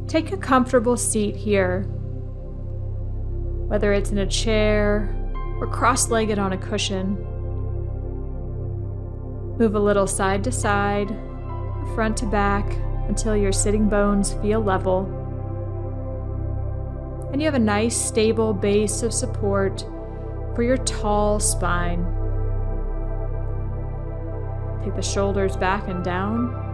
Take a comfortable seat here, whether it's in a chair or cross-legged on a cushion. Move a little side to side, or front to back, until your sitting bones feel level. And you have a nice, stable base of support for your tall spine. Take the shoulders back and down.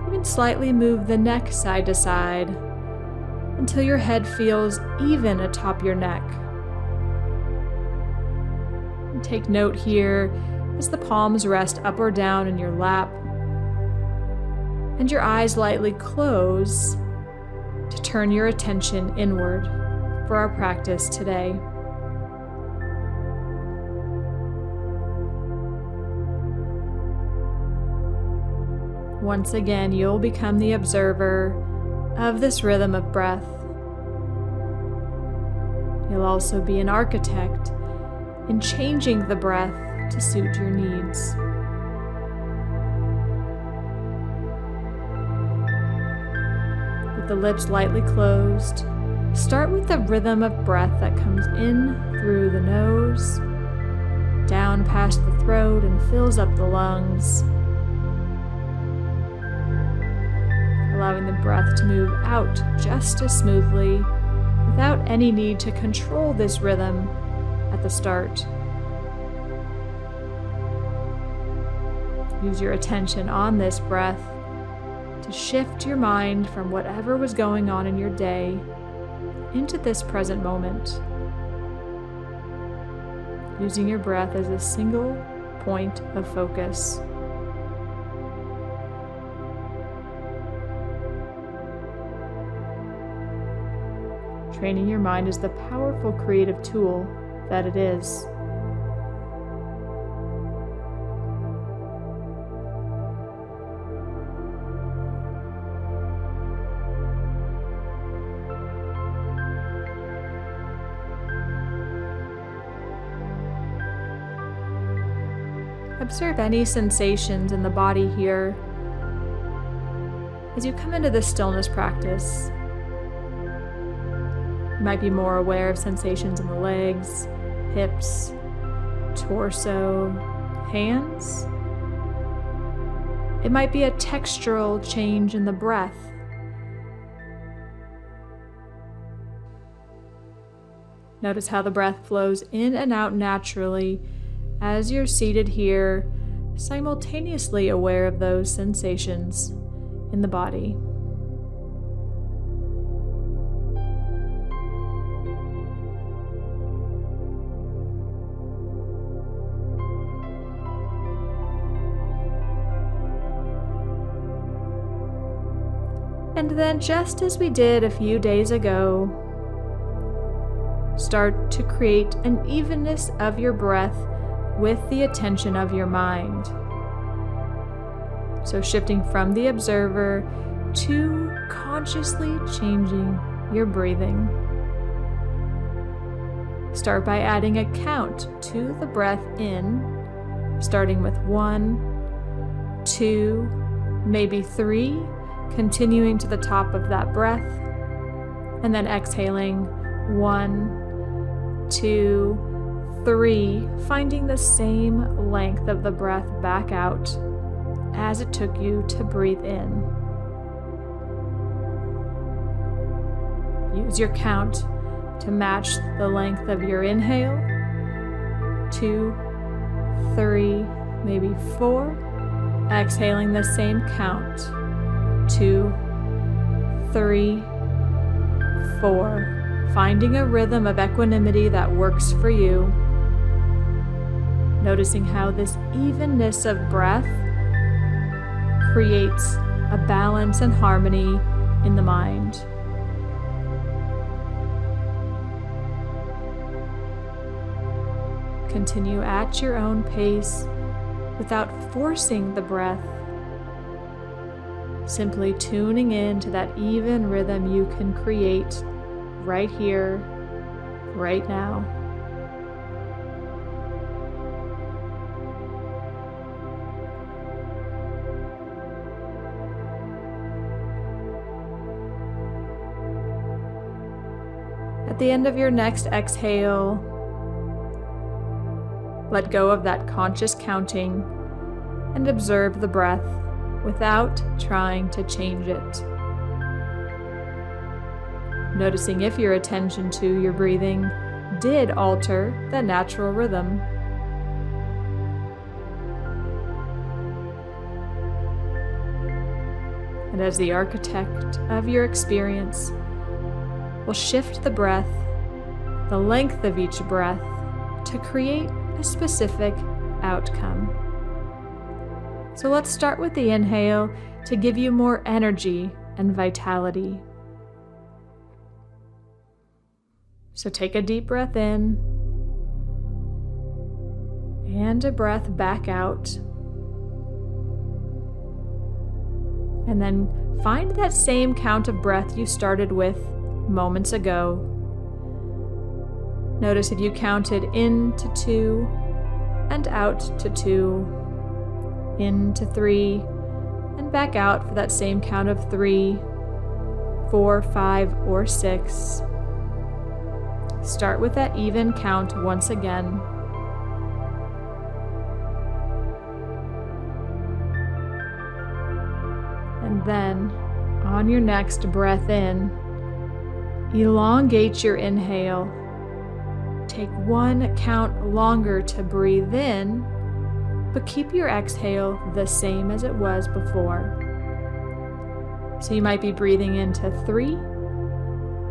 Even slightly move the neck side to side until your head feels even atop your neck. And take note here as the palms rest up or down in your lap and your eyes lightly close to turn your attention inward for our practice today. Once again, you'll become the observer of this rhythm of breath. You'll also be an architect in changing the breath to suit your needs. With the lips lightly closed, start with the rhythm of breath that comes in through the nose, down past the throat and fills up the lungs, allowing the breath to move out just as smoothly without any need to control this rhythm at the start. Use your attention on this breath to shift your mind from whatever was going on in your day into this present moment, using your breath as a single point of focus. Training your mind is the powerful creative tool that it is. Observe any sensations in the body here as you come into this stillness practice. You might be more aware of sensations in the legs, hips, torso, hands. It might be a textural change in the breath. Notice how the breath flows in and out naturally as you're seated here, simultaneously aware of those sensations in the body. And then, just as we did a few days ago, start to create an evenness of your breath with the attention of your mind. So shifting from the observer to consciously changing your breathing. Start by adding a count to the breath in, starting with 1, 2, maybe 3, continuing to the top of that breath, and then exhaling 1, 2, 3, finding the same length of the breath back out as it took you to breathe in. Use your count to match the length of your inhale. 2, 3, maybe 4. Exhaling the same count. 2, 3, 4. Finding a rhythm of equanimity that works for you. Noticing how this evenness of breath creates a balance and harmony in the mind. Continue at your own pace without forcing the breath, simply tuning in to that even rhythm you can create right here, right now. the end of your next exhale, let go of that conscious counting and observe the breath without trying to change it. Noticing if your attention to your breathing did alter the natural rhythm. And as the architect of your experience, will shift the breath, the length of each breath, to create a specific outcome. So let's start with the inhale to give you more energy and vitality. So take a deep breath in and a breath back out. And then find that same count of breath you started with moments ago. Notice if you counted in to 2 and out to 2, in to 3, and back out for that same count of 3, 4, 5, or 6. Start with that even count once again. And then, on your next breath in, elongate your inhale. Take one count longer to breathe in, but keep your exhale the same as it was before. So you might be breathing into 3,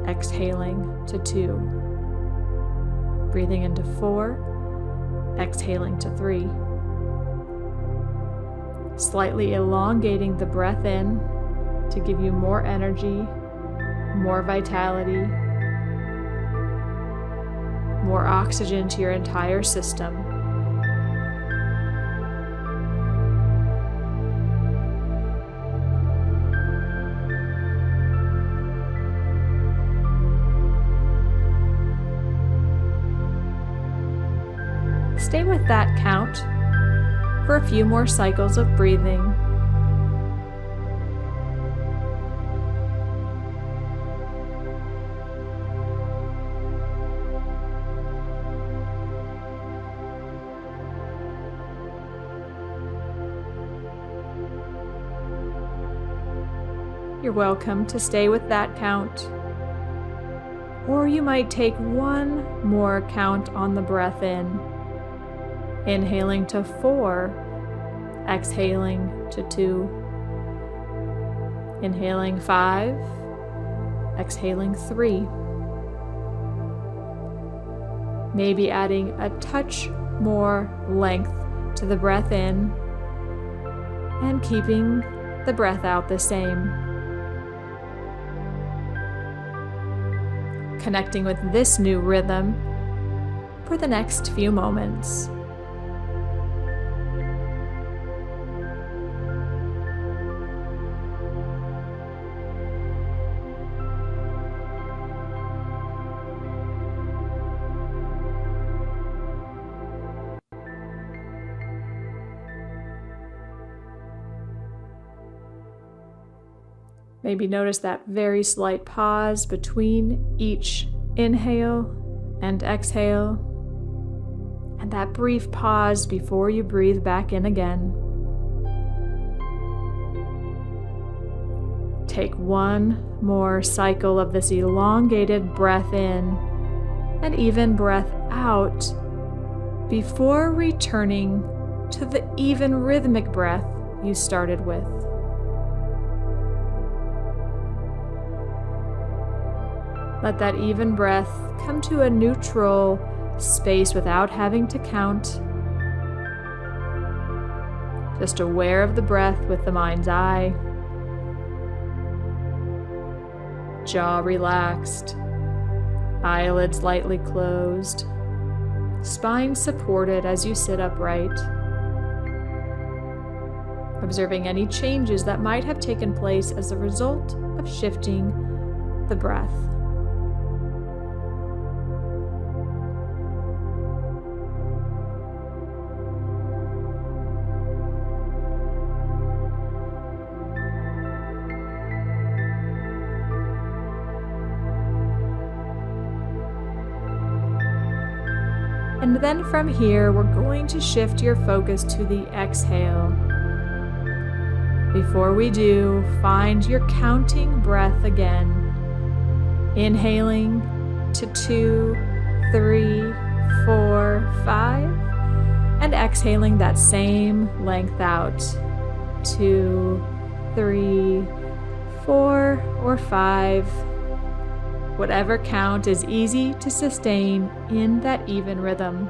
exhaling to 2. Breathing into 4, exhaling to 3. Slightly elongating the breath in to give you more energy, more vitality, more oxygen to your entire system. Stay with that count for a few more cycles of breathing. You're welcome to stay with that count. Or you might take one more count on the breath in. Inhaling to 4, exhaling to 2. Inhaling 5, exhaling 3. Maybe adding a touch more length to the breath in and keeping the breath out the same. Connecting with this new rhythm for the next few moments. Maybe notice that very slight pause between each inhale and exhale, and that brief pause before you breathe back in again. Take one more cycle of this elongated breath in and even breath out before returning to the even rhythmic breath you started with. Let that even breath come to a neutral space without having to count. Just aware of the breath with the mind's eye. Jaw relaxed, eyelids lightly closed, spine supported as you sit upright. Observing any changes that might have taken place as a result of shifting the breath. And then from here, we're going to shift your focus to the exhale. Before we do, find your counting breath again. Inhaling to 2, 3, 4, 5, and exhaling that same length out. 2, 3, 4, or 5. Whatever count is easy to sustain in that even rhythm.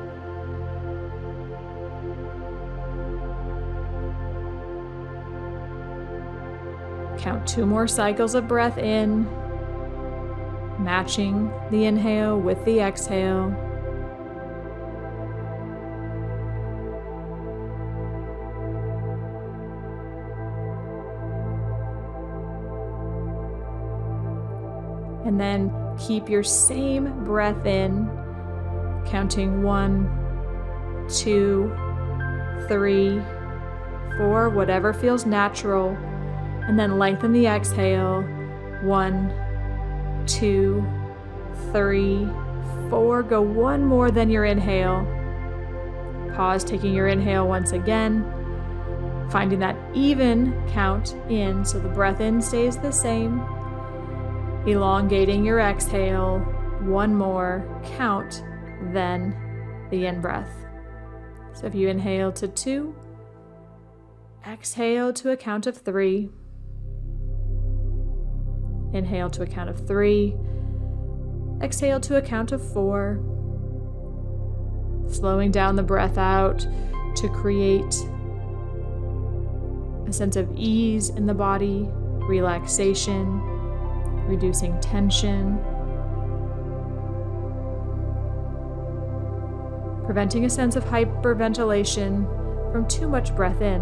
Count 2 more cycles of breath in, matching the inhale with the exhale. And then keep your same breath in, counting 1, 2, 3, 4, whatever feels natural, and then lengthen the exhale. 1, 2, 3, 4. Go one more than your inhale. Pause, taking your inhale once again, finding that even count in so the breath in stays the same. Elongating your exhale, one more count, then the in-breath. So if you inhale to 2, exhale to a count of 3. Inhale to a count of 3. Exhale to a count of 4. Slowing down the breath out to create a sense of ease in the body, relaxation, reducing tension, preventing a sense of hyperventilation from too much breath in.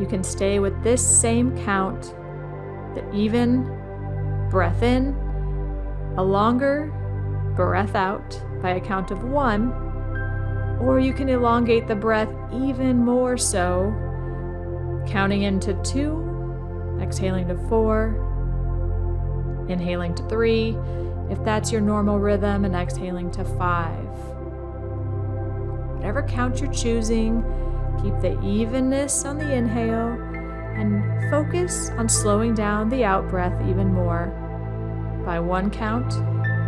You can stay with this same count, the even breath in, a longer breath out by a count of 1, or you can elongate the breath even more so, counting into 2, exhaling to 4, inhaling to 3, if that's your normal rhythm, and exhaling to 5. Whatever count you're choosing, keep the evenness on the inhale and focus on slowing down the out breath even more by 1 count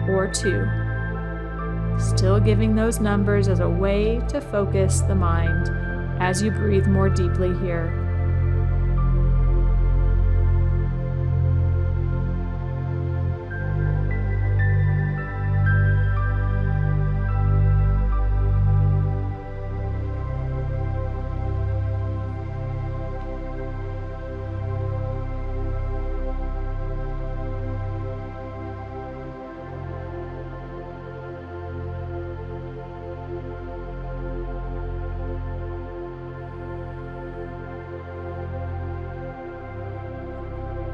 or 2. Still giving those numbers as a way to focus the mind as you breathe more deeply here.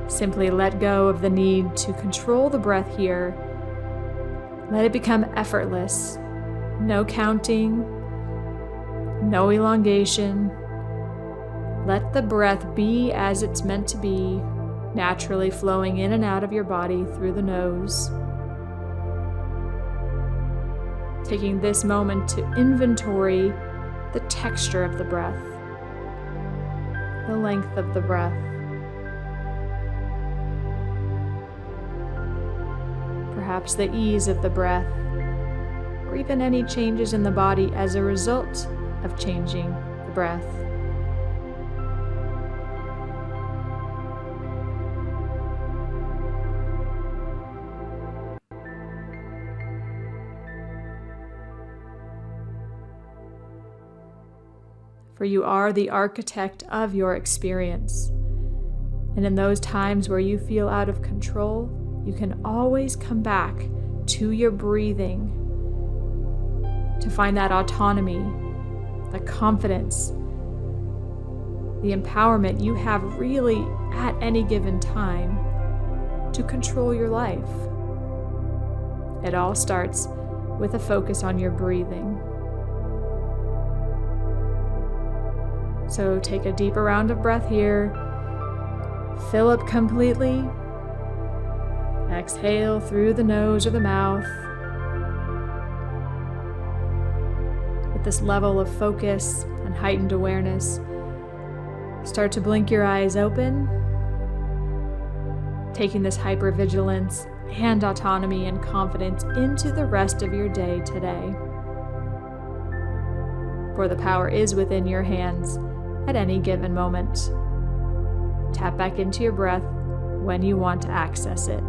Simply let go of the need to control the breath here. Let it become effortless. No counting, no elongation. Let the breath be as it's meant to be, naturally flowing in and out of your body through the nose. Taking this moment to inventory the texture of the breath, the length of the breath. Perhaps the ease of the breath, or even any changes in the body as a result of changing the breath. For you are the architect of your experience. And in those times where you feel out of control, you can always come back to your breathing to find that autonomy, the confidence, the empowerment you have really at any given time to control your life. It all starts with a focus on your breathing. So take a deeper round of breath here. Fill up completely. Exhale through the nose or the mouth. With this level of focus and heightened awareness, start to blink your eyes open, taking this hypervigilance and autonomy and confidence into the rest of your day today. For the power is within your hands at any given moment. Tap back into your breath when you want to access it.